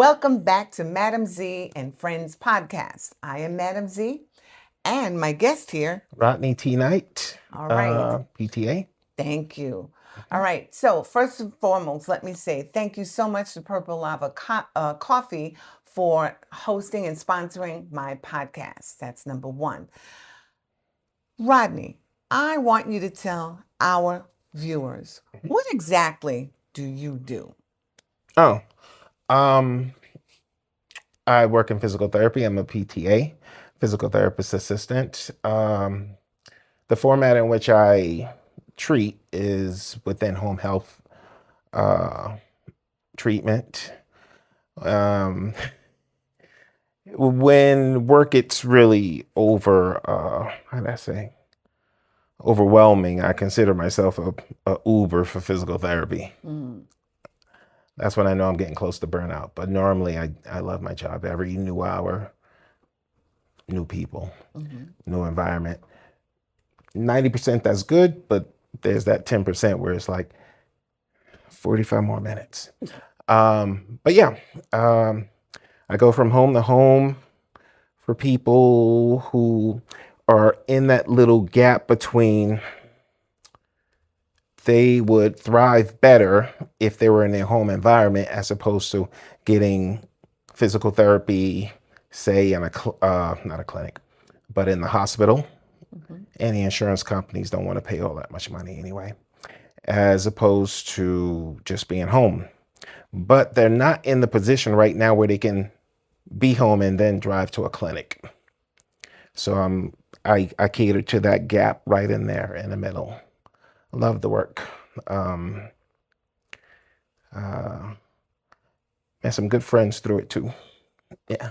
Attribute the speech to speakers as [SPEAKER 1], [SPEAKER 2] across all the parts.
[SPEAKER 1] Welcome back to MadameZ and Friendz podcast. I am MadameZ, and my guest here.
[SPEAKER 2] Rodney T. Knight,
[SPEAKER 1] All right.
[SPEAKER 2] PTA.
[SPEAKER 1] Thank you. All right. So, first and foremost, let me say thank you so much to Purple Lava Coffee for hosting and sponsoring my podcast. That's number one. Rodney, I want you to tell our viewers what exactly do you do?
[SPEAKER 2] Oh, um, I work in physical therapy. I'm a PTA, physical therapist assistant. The format in which I treat is within home health uh, treatment. Um, when work gets really how do I say, overwhelming, I consider myself a Uber for physical therapy.
[SPEAKER 1] Mm.
[SPEAKER 2] That's when I know I'm getting close to burnout. But normally, I love my job. Every new hour, new people, new environment. 90% that's good, but there's that 10% where it's like 45 more minutes. But yeah, I go from home to home for people who are in that little gap between they would thrive better if they were in their home environment as opposed to getting physical therapy, say in not a clinic, but in the hospital. And the insurance companies don't want to pay all that much money anyway, as opposed to just being home. But they're not in the position right now where they can be home and then drive to a clinic. So I cater to that gap right in there in the middle. Love the work. And some good friends through it too. Yeah.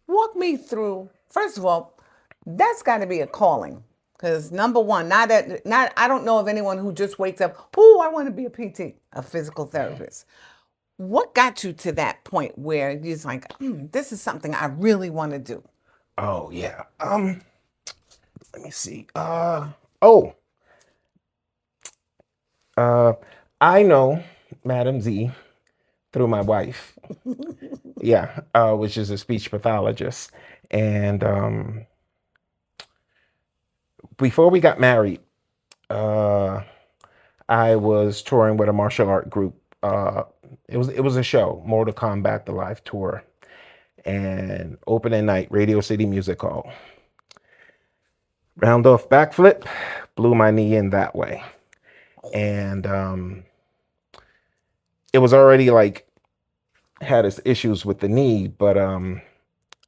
[SPEAKER 1] Walk me through. First of all, that's got to be a calling. Because number one, not I don't know of anyone who just wakes up, oh, I want to be a PT, a physical therapist. What got you to that point where you're like, this is something I really want to do?
[SPEAKER 2] Oh yeah. Let me see. I know MadameZ through my wife. Yeah, which is a speech pathologist. And before we got married, I was touring with a martial art group. It was a show, Mortal Kombat: The Live Tour, and opening night, Radio City Music Hall. Round off backflip, blew my knee in that way, and it was already like had its issues with the knee, but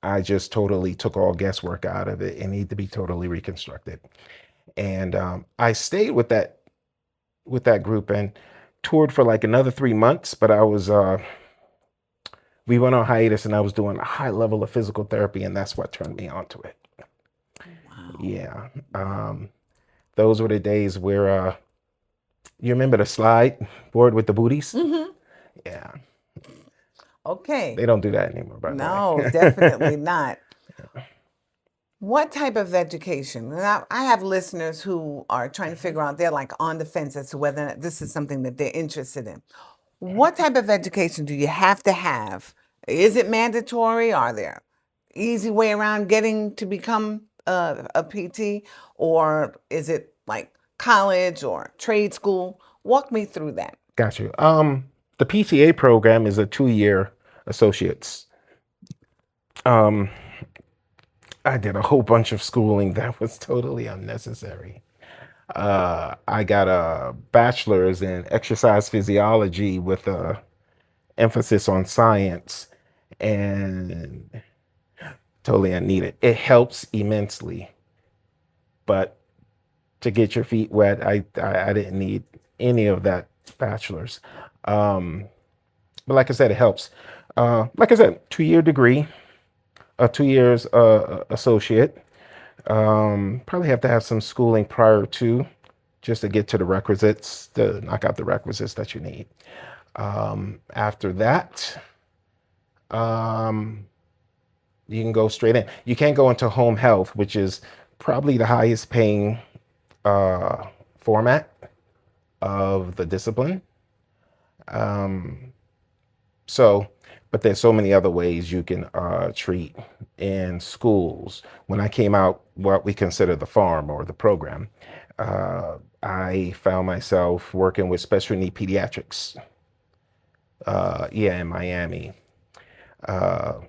[SPEAKER 2] I just totally took all guesswork out of it. It needed to be totally reconstructed. And I stayed with that group and toured for like another 3 months. But we went on hiatus, and I was doing a high level of physical therapy, and that's what turned me onto it.
[SPEAKER 1] Wow.
[SPEAKER 2] Yeah, those were the days where you remember the slide board with the booties? Yeah.
[SPEAKER 1] Okay.
[SPEAKER 2] They don't do that anymore, by the way.
[SPEAKER 1] No, definitely not. What type of education? And I have listeners who are trying to figure out, they're like on the fence as to whether or not this is something that they're interested in. What type of education do you have to have? Is it mandatory? Are there easy way around getting to become a PT? Or is it like college or trade school? Walk me through that.
[SPEAKER 2] Got you. The PTA program is a 2-year associates. I did a whole bunch of schooling that was totally unnecessary. I got a bachelor's in exercise physiology with a emphasis on science, and totally unneeded. It helps immensely, but to get your feet wet, I didn't need any of that bachelor's. But like I said, it helps. Like I said, 2-year degree, a 2 years associate. Probably have to have some schooling prior to, just to get to the requisites, to knock out the requisites that you need. After that, you can go straight in. You can't go into home health, which is probably the highest paying format of the discipline. So but there's so many other ways you can treat in schools. When I came out, what we consider the farm or the program, I found myself working with special need pediatrics. Yeah, in Miami. Uh,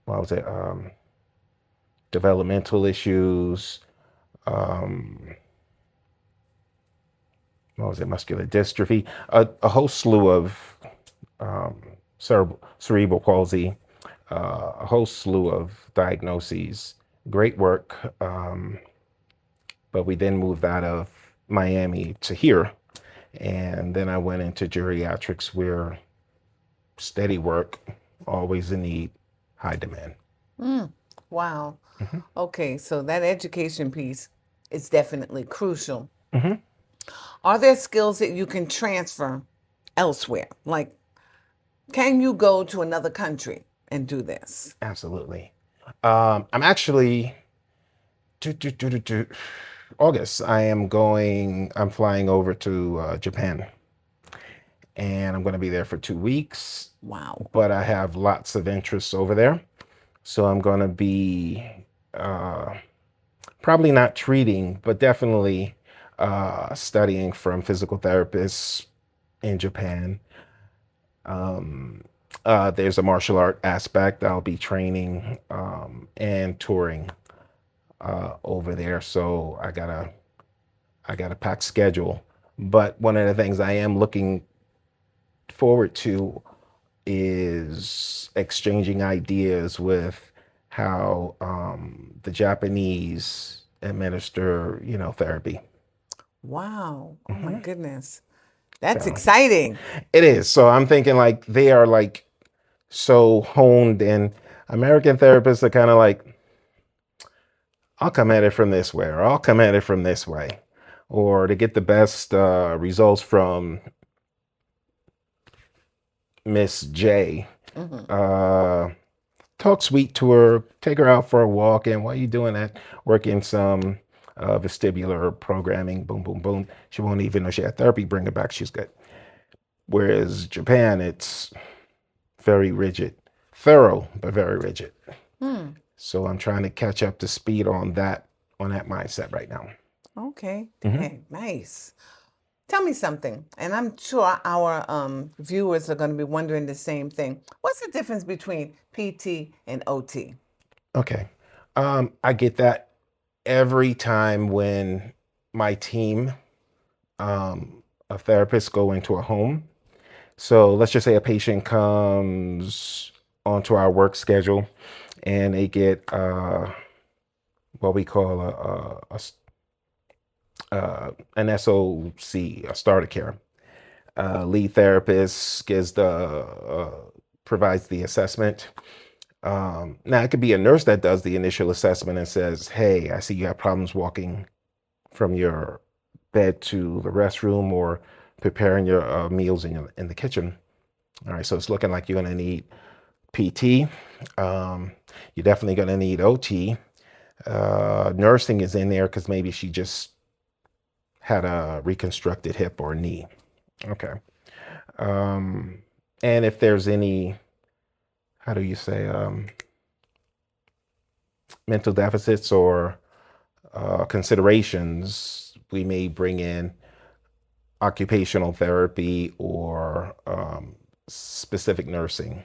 [SPEAKER 2] what was it? Developmental issues. Um, what was it? Muscular dystrophy. A whole slew of um, cerebral palsy. A whole slew of diagnoses. Great work. But we then moved out of Miami to here. And then I went into geriatrics where steady work, always in need, high demand.
[SPEAKER 1] Wow.
[SPEAKER 2] hmm
[SPEAKER 1] Okay, so that education piece is definitely crucial.
[SPEAKER 2] hmm
[SPEAKER 1] Are there skills that you can transfer elsewhere? Like, can you go to another country and do this?
[SPEAKER 2] Absolutely. I'm actually August. I'm flying over to Japan, and I'm going to be there for 2 weeks.
[SPEAKER 1] Wow.
[SPEAKER 2] But I have lots of interests over there, so I'm going to be uh, probably not treating, but definitely studying from physical therapists in Japan. Um, there's a martial art aspect. I'll be training and touring over there, so I got a packed schedule. But one of the things I am looking forward to is exchanging ideas with how the Japanese administer, therapy.
[SPEAKER 1] Wow. Oh my
[SPEAKER 2] hmm
[SPEAKER 1] goodness. That's
[SPEAKER 2] So
[SPEAKER 1] exciting.
[SPEAKER 2] it is. So I'm thinking like they are like so honed, and American therapists are kind of like, I'll come at it from this way, or I'll come at it from this way, or to get the best results from Miss J.
[SPEAKER 1] hmm
[SPEAKER 2] Uh, Talk sweet to her, take her out for a walk, and while you're doing that, work in some vestibular programming. Boom, boom, boom. She won't even know she had therapy. Bring her back. She's good. Whereas Japan, it's very rigid, thorough, but very rigid.
[SPEAKER 1] Hmm.
[SPEAKER 2] So I'm trying to catch up to speed on that mindset right now.
[SPEAKER 1] Okay.
[SPEAKER 2] hmm
[SPEAKER 1] Dang, nice. Tell me something, and I'm sure our viewers are going to be wondering the same thing. What's the difference between PT and OT?
[SPEAKER 2] Okay. I get that every time when my team of therapists go into a home. So let's just say a patient comes onto our work schedule and they get what we call an SOC, a starter care. Lead therapist provides the assessment. Now it could be a nurse that does the initial assessment and says, "Hey, I see you have problems walking from your bed to the restroom or preparing your meals in the kitchen. All right, so it's looking like you're going to need PT. You're definitely going to need OT. Nursing is in there because maybe she just had a reconstructed hip or knee. Okay. Um, and if there's any, how do you say, mental deficits or considerations, we may bring in occupational therapy or specific nursing.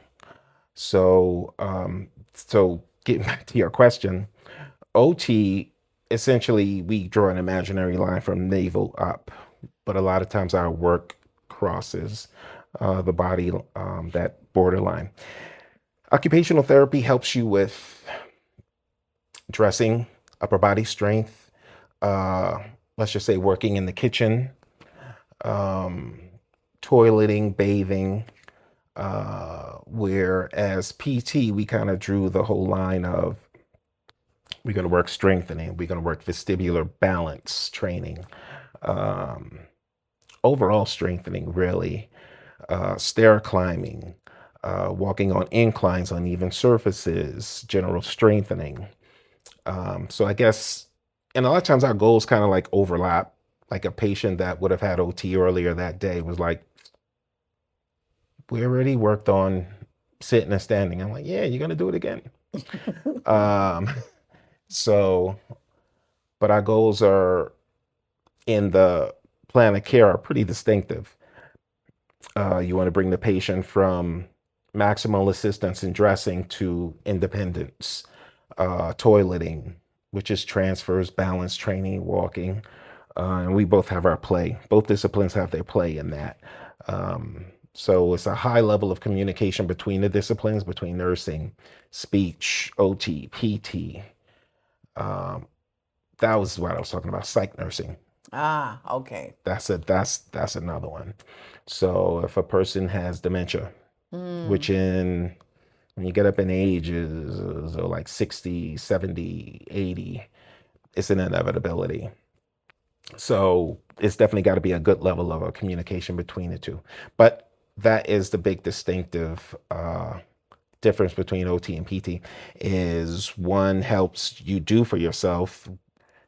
[SPEAKER 2] So getting back to your question, OT, essentially we draw an imaginary line from navel up, but a lot of times our work crosses the body, that borderline. Occupational therapy helps you with dressing, upper body strength, uh, let's just say working in the kitchen, um, toileting, bathing. Whereas PT, we kind of drew the whole line of we're going to work strengthening, we're going to work vestibular balance training, um, overall strengthening, really, stair climbing, walking on inclines, uneven surfaces, general strengthening. So I guess, and a lot of times our goals kind of like overlap. Like a patient that would have had OT earlier that day was like, we already worked on sitting and standing. I'm like, yeah, you're gonna do it again. um, so, but our goals are in the plan of care are pretty distinctive. You want to bring the patient from maximal assistance in dressing to independence, toileting, which is transfers, balance, training, walking. And we both have our play. Both disciplines have their play in that. So it's a high level of communication between the disciplines, between nursing, speech, OT, PT. That was what I was talking about, psych nursing.
[SPEAKER 1] Ah, okay.
[SPEAKER 2] That's another one. So if a person has dementia, which in when you get up in ages, so like 60, 70, 80, it's an inevitability. So it's definitely got to be a good level of a communication between the two. But that is the big distinctive difference between OT and PT is one helps you do for yourself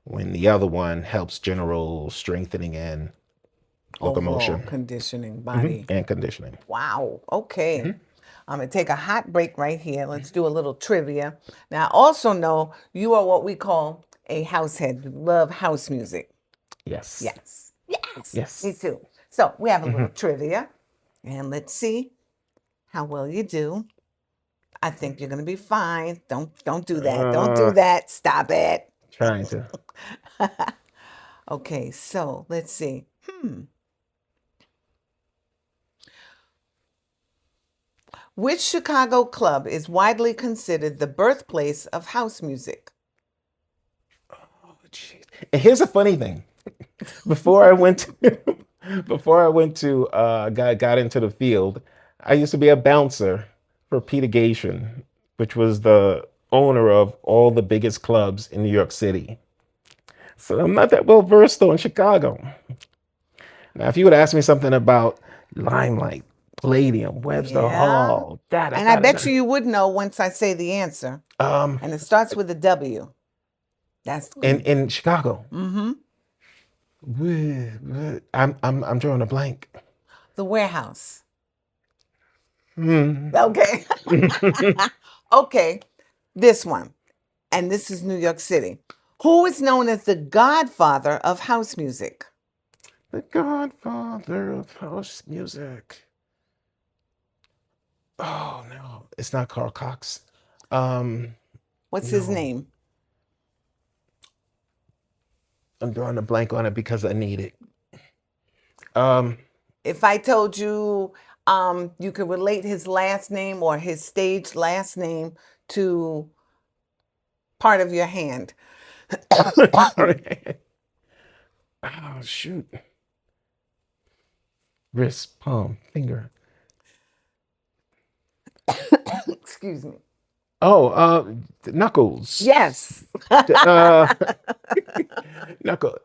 [SPEAKER 2] when the other one helps general strengthening and
[SPEAKER 1] Overall
[SPEAKER 2] locomotion
[SPEAKER 1] conditioning, body.
[SPEAKER 2] and conditioning.
[SPEAKER 1] Wow. Okay. I'm going to take a hot break right here. Let's do a little trivia. Now, I also know you are what we call a house head. You love house music.
[SPEAKER 2] Yes.
[SPEAKER 1] Yes. Yes.
[SPEAKER 2] Yes.
[SPEAKER 1] Me too. So we have a little trivia. And let's see how well you do. I think you're going to be fine. Don't do that. Don't do that. Stop it.
[SPEAKER 2] Trying to.
[SPEAKER 1] Okay, so let's see. Which Chicago club is widely considered the birthplace of house music?
[SPEAKER 2] Oh, jeez. And here's a funny thing. Before I went to got into the field, I used to be a bouncer for Peter Gation, which was the owner of all the biggest clubs in New York City. So I'm not that well versed though in Chicago. Now, if you would ask me something about Limelight, Palladium, Webster
[SPEAKER 1] Yeah.
[SPEAKER 2] Hall,
[SPEAKER 1] And I bet you would know once I say the answer.
[SPEAKER 2] Um,
[SPEAKER 1] And it starts with a W. That's
[SPEAKER 2] in Chicago,
[SPEAKER 1] mm-hmm.
[SPEAKER 2] I'm drawing a blank.
[SPEAKER 1] The warehouse.
[SPEAKER 2] Hmm.
[SPEAKER 1] Okay. Okay. This one. And this is New York City. Who is known as the godfather of house music?
[SPEAKER 2] The godfather of house music. Oh no, it's not Carl Cox.
[SPEAKER 1] What's his
[SPEAKER 2] No.
[SPEAKER 1] name?
[SPEAKER 2] I'm drawing a blank on it because I need it. Um,
[SPEAKER 1] If I told you you could relate his last name or his stage last name to part of your hand.
[SPEAKER 2] oh shoot. Wrist, palm, finger.
[SPEAKER 1] Excuse me.
[SPEAKER 2] Oh, Knuckles.
[SPEAKER 1] Yes.
[SPEAKER 2] Knuckles.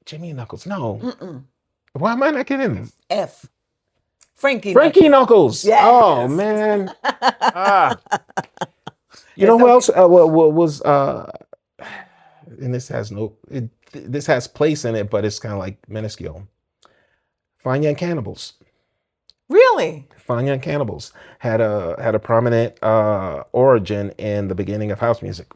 [SPEAKER 2] Jimmy Knuckles. No.
[SPEAKER 1] Mm-mm.
[SPEAKER 2] Why am I not getting this?
[SPEAKER 1] F. Frankie
[SPEAKER 2] Knuckles.
[SPEAKER 1] Yes.
[SPEAKER 2] Oh man. You know
[SPEAKER 1] It's
[SPEAKER 2] who
[SPEAKER 1] okay.
[SPEAKER 2] else was and this has place in it, but it's kind of like minuscule. Fine Young Cannibals.
[SPEAKER 1] Really?
[SPEAKER 2] Fine Young Cannibals had a prominent origin in the beginning of house music.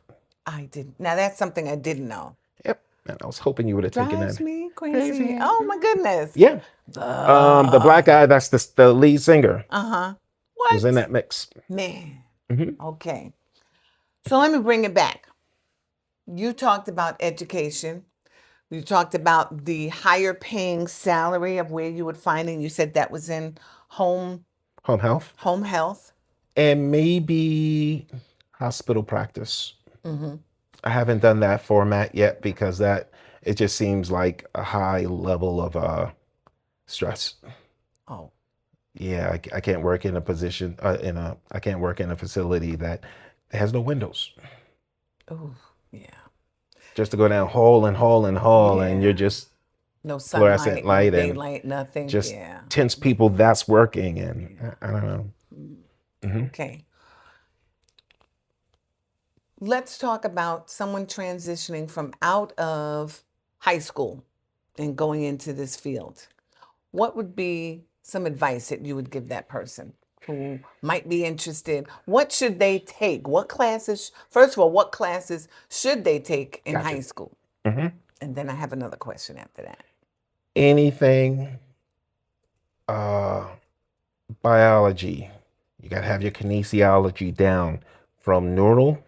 [SPEAKER 1] I did. Now that's something I didn't know.
[SPEAKER 2] Yep. And I was hoping you would have taken
[SPEAKER 1] Drives
[SPEAKER 2] that.
[SPEAKER 1] me crazy. Oh my goodness.
[SPEAKER 2] Yeah. The black guy, that's the lead singer,
[SPEAKER 1] Uh-huh.
[SPEAKER 2] was in
[SPEAKER 1] What?
[SPEAKER 2] that mix.
[SPEAKER 1] Man.
[SPEAKER 2] Mhm.
[SPEAKER 1] Okay. So let me bring it back. You talked about education. You talked about the higher paying salary of where you would find it. You said that was in home
[SPEAKER 2] Home health.
[SPEAKER 1] health.
[SPEAKER 2] And maybe hospital practice.
[SPEAKER 1] Mm-hmm.
[SPEAKER 2] I haven't done that format yet because it just seems like a high level of stress.
[SPEAKER 1] Oh,
[SPEAKER 2] Yeah, I can't work in a position I can't work in a facility that has no windows.
[SPEAKER 1] oh, yeah.
[SPEAKER 2] Just to go down hall and hall and hall, and
[SPEAKER 1] Yeah.
[SPEAKER 2] you're just
[SPEAKER 1] No
[SPEAKER 2] fluorescent
[SPEAKER 1] sunlight, no
[SPEAKER 2] light and
[SPEAKER 1] daylight, nothing.
[SPEAKER 2] just
[SPEAKER 1] Yeah.
[SPEAKER 2] tense people that's working, and I don't know. Mhm.
[SPEAKER 1] Okay. Let's talk about someone transitioning from out of high school and going into this field. What would be some advice that you would give that person? who might be interested, what should they take? What classes, first of all, what classes should they take in
[SPEAKER 2] Gotcha.
[SPEAKER 1] high school?
[SPEAKER 2] Hmm.
[SPEAKER 1] And then I have another question after that.
[SPEAKER 2] Anything biology. You got to have your kinesiology down from neural,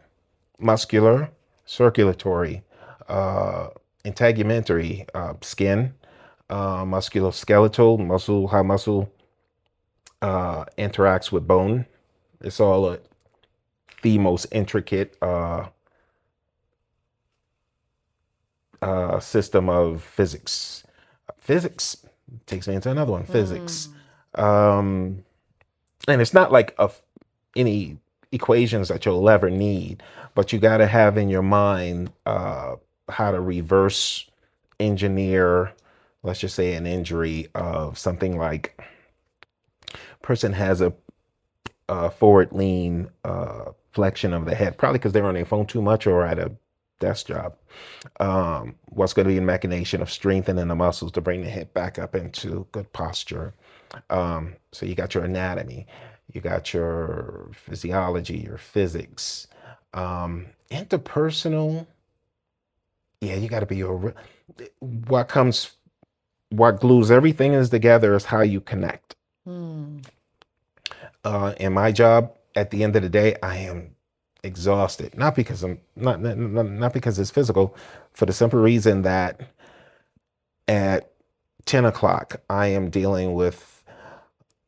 [SPEAKER 2] muscular, circulatory, integumentary, skin, musculoskeletal, muscle, how muscle interacts with bone. It's all the most intricate system of physics. Physics takes me into another one. Physics. And it's not like any equations that you'll ever need, but you got to have in your mind how to reverse engineer, let's just say, an injury of something like person has a forward lean flexion of the head, probably because they're on their phone too much or at a desk job. What's going to be a machination of strengthening the muscles to bring the hip back up into good posture. So you got your anatomy, you got your physiology, your physics, interpersonal. Yeah, you got to be what glues everything is together is how you connect. In my job, at the end of the day, I am exhausted. Not because I'm not because it's physical, for the simple reason that at 10 o'clock, I am dealing with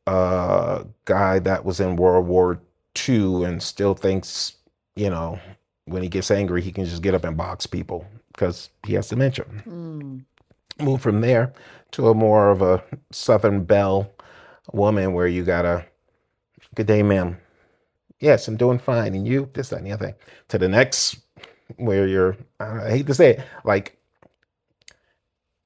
[SPEAKER 2] a guy that was in World War II and still thinks, when he gets angry, he can just get up and box people because he has dementia. Move from there to a more of a Southern Belle woman where you gotta, good day, ma'am. Yes, I'm doing fine. And you, this, that, and the other thing. To the next, where you're, I hate to say it, like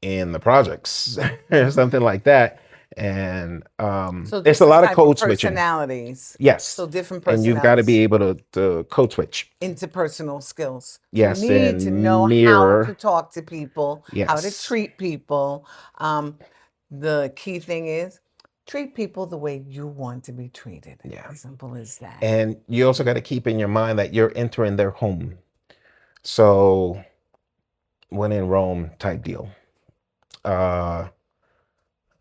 [SPEAKER 2] in the projects or something like that. And
[SPEAKER 1] So
[SPEAKER 2] it's a lot of
[SPEAKER 1] type
[SPEAKER 2] code switching.
[SPEAKER 1] personalities.
[SPEAKER 2] Yes.
[SPEAKER 1] So different
[SPEAKER 2] And you've got to
[SPEAKER 1] personalities.
[SPEAKER 2] be able to code switch.
[SPEAKER 1] Interpersonal skills.
[SPEAKER 2] Yes,
[SPEAKER 1] You need
[SPEAKER 2] and
[SPEAKER 1] to know
[SPEAKER 2] mirror.
[SPEAKER 1] how to talk to people, how to
[SPEAKER 2] Yes.
[SPEAKER 1] treat people. The key thing is treat people the way you want to be treated.
[SPEAKER 2] Yeah.
[SPEAKER 1] As simple as that.
[SPEAKER 2] And you also got to keep in your mind that you're entering their home. So when in Rome type deal.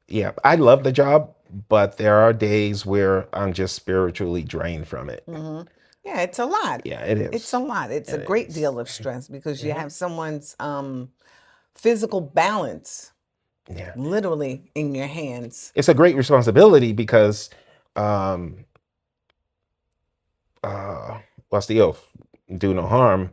[SPEAKER 2] Yeah, I love the job, but there are days where I'm just spiritually drained from it.
[SPEAKER 1] Yeah, it's a lot.
[SPEAKER 2] Yeah, it is.
[SPEAKER 1] It's a lot. It's a
[SPEAKER 2] It
[SPEAKER 1] great
[SPEAKER 2] is.
[SPEAKER 1] deal of stress because you have someone's physical balance
[SPEAKER 2] Yeah.
[SPEAKER 1] literally in your hands.
[SPEAKER 2] It's a great responsibility because what's the oath? Do no harm.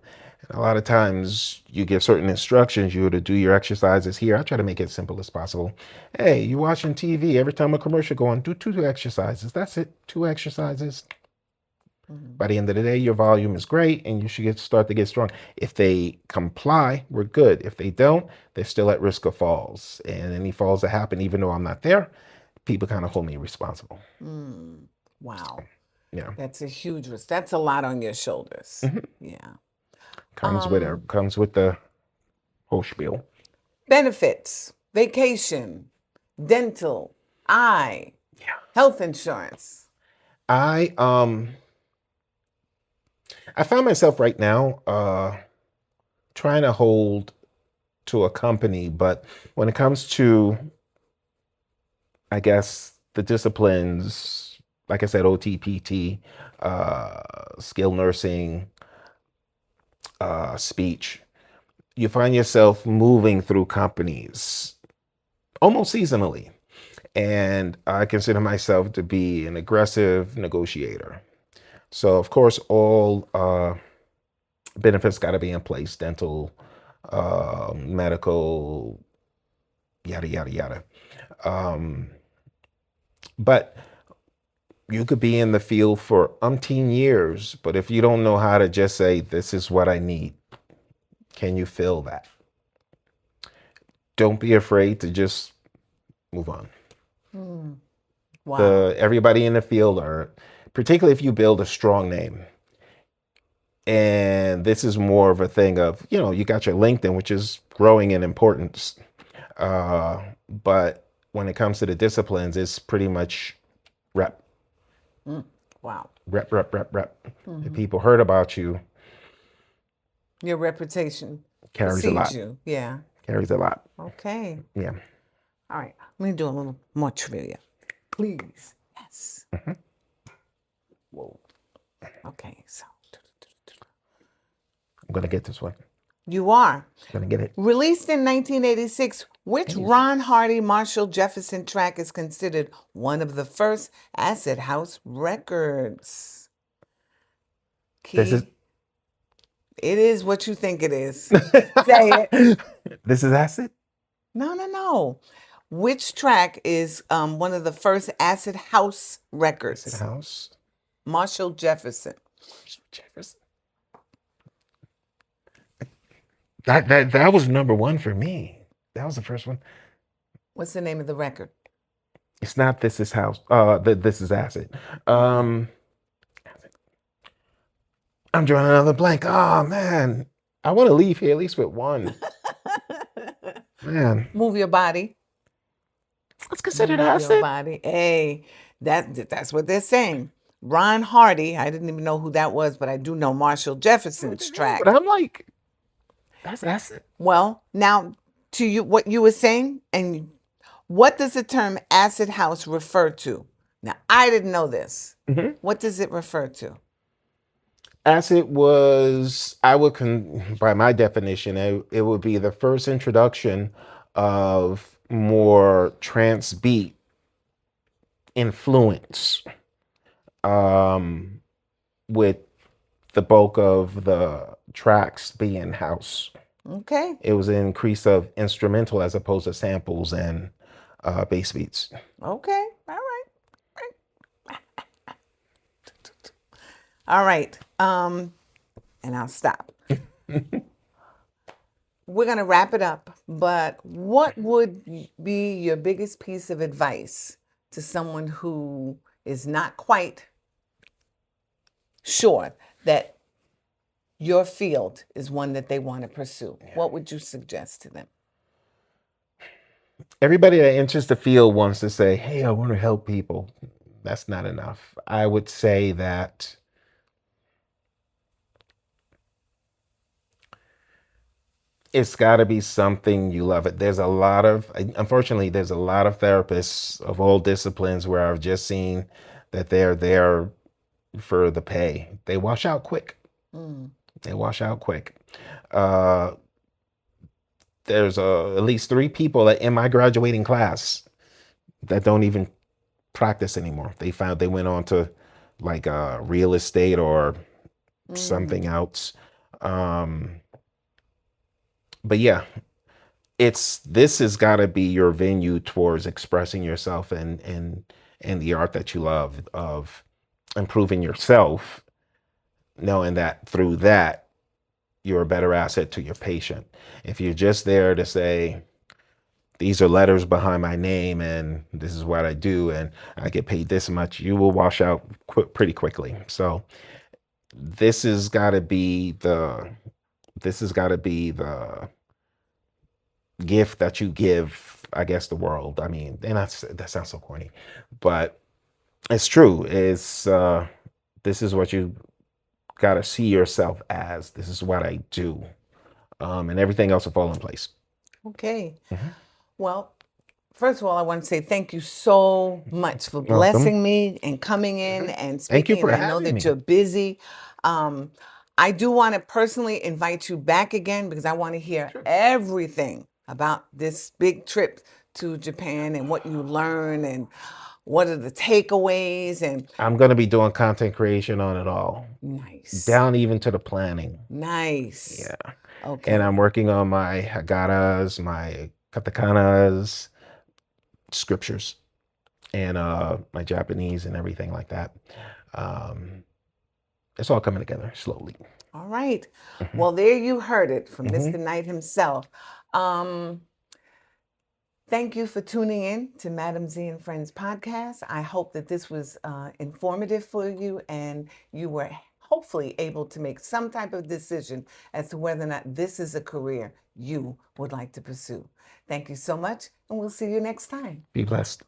[SPEAKER 2] And a lot of times you give certain instructions, you to do your exercises here. I try to make it simple as possible. Hey, you're watching TV. Every time a commercial go on, do 2 exercises. That's it. 2 exercises. By the end of the day, your volume is great and you should start to get strong. If they comply, we're good. If they don't, they're still at risk of falls. And any falls that happen, even though I'm not there, people kind of hold me responsible.
[SPEAKER 1] Wow.
[SPEAKER 2] Yeah.
[SPEAKER 1] That's a huge risk. That's a lot on your shoulders. Yeah.
[SPEAKER 2] Comes with the whole spiel.
[SPEAKER 1] Benefits, vacation, dental, health insurance.
[SPEAKER 2] I found myself right now trying to hold to a company, but when it comes to, I guess, the disciplines, like I said, OT, PT, skilled nursing, speech, you find yourself moving through companies almost seasonally. And I consider myself to be an aggressive negotiator. So, of course, all benefits got to be in place, dental, medical, yada, yada, yada. But you could be in the field for umpteen years, but if you don't know how to just say, this is what I need, can you fill that? Don't be afraid to just move on.
[SPEAKER 1] Wow.
[SPEAKER 2] Everybody in the field particularly if you build a strong name. And this is more of a thing of, you got your LinkedIn, which is growing in importance. But when it comes to the disciplines, it's pretty much rep.
[SPEAKER 1] Wow.
[SPEAKER 2] Rep, rep, rep, rep. If people heard about you,
[SPEAKER 1] Your reputation
[SPEAKER 2] carries a
[SPEAKER 1] precedes
[SPEAKER 2] lot.
[SPEAKER 1] you. Yeah.
[SPEAKER 2] Carries a lot.
[SPEAKER 1] Okay.
[SPEAKER 2] Yeah.
[SPEAKER 1] All right. Let me do a little more trivia. Please. Yes. Whoa. Okay. So
[SPEAKER 2] I'm gonna get this one.
[SPEAKER 1] you are.
[SPEAKER 2] Gonna get it.
[SPEAKER 1] Released in 1986, which Ron Hardy Marshall Jefferson track is considered one of the first acid house records?
[SPEAKER 2] This is
[SPEAKER 1] Key. It is what you think it is. Say it.
[SPEAKER 2] This is acid?
[SPEAKER 1] No. Which track is one of the first acid house
[SPEAKER 2] Acid
[SPEAKER 1] records?
[SPEAKER 2] house.
[SPEAKER 1] Marshall Jefferson.
[SPEAKER 2] Jefferson. That was number one for me. That was the first one.
[SPEAKER 1] What's the name of the record?
[SPEAKER 2] It's not This Is House. This is Acid. I'm drawing another blank. Oh man, I want to leave here at least with one. Man,
[SPEAKER 1] Move Your Body.
[SPEAKER 2] let's consider
[SPEAKER 1] Move
[SPEAKER 2] that
[SPEAKER 1] Your
[SPEAKER 2] acid.
[SPEAKER 1] Body. Hey, that's what they're saying. Ron Hardy. I didn't even know who that was, but I do know Marshall Jefferson's track.
[SPEAKER 2] But I'm like, that's acid.
[SPEAKER 1] Well, now to you, what you were saying, and what does the term acid house refer to? Now, I didn't know this. What does it refer to?
[SPEAKER 2] Acid was, by my definition, it would be the first introduction of more trance beat influence, with the bulk of the tracks being house.
[SPEAKER 1] Okay.
[SPEAKER 2] It was an increase of instrumental as opposed to samples and bass beats.
[SPEAKER 1] Okay. All right. And I'll stop. We're going to wrap it up, but what would be your biggest piece of advice to someone who is not quite sure that your field is one that they want to pursue? What would you suggest to them?
[SPEAKER 2] Everybody that enters the field wants to say, hey, I want to help people. That's not enough. I would say that it's got to be something you love it. Unfortunately, there's a lot of therapists of all disciplines where I've just seen that they're there for the pay. They wash out quick. They wash out quick. There's at least 3 people in my graduating class that don't even practice anymore. They went on to like real estate or something else. But yeah, this has got to be your venue towards expressing yourself and the art that you love, of improving yourself, knowing that through that you're a better asset to your patient. If you're just there to say, these are letters behind my name and this is what I do and I get paid this much, you will wash out pretty quickly. So this has got to be the gift that you give, I guess, the world. I mean, and that sounds so corny, but it's true. This is what you got to see yourself as. This is what I do, and everything else will fall in place.
[SPEAKER 1] Okay. Well, first of all, I want to say thank you so much for blessing me and coming in and speaking.
[SPEAKER 2] Thank you for
[SPEAKER 1] and I know
[SPEAKER 2] having
[SPEAKER 1] that
[SPEAKER 2] me.
[SPEAKER 1] you're busy. I do want to personally invite you back again because I want to hear everything about this big trip to Japan and what you learn and what are the takeaways. And
[SPEAKER 2] I'm going to be doing content creation on it all.
[SPEAKER 1] nice.
[SPEAKER 2] Down even to the planning.
[SPEAKER 1] Nice.
[SPEAKER 2] Yeah.
[SPEAKER 1] Okay.
[SPEAKER 2] And I'm working on my hagaras, my katakanas, scriptures, and my Japanese and everything like that. It's all coming together slowly.
[SPEAKER 1] All right. Well, there you heard it from Mr. Knight himself. Thank you for tuning in to MadameZ and Friendz podcast. I hope that this was informative for you and you were hopefully able to make some type of decision as to whether or not this is a career you would like to pursue. Thank you so much, and we'll see you next time.
[SPEAKER 2] Be blessed.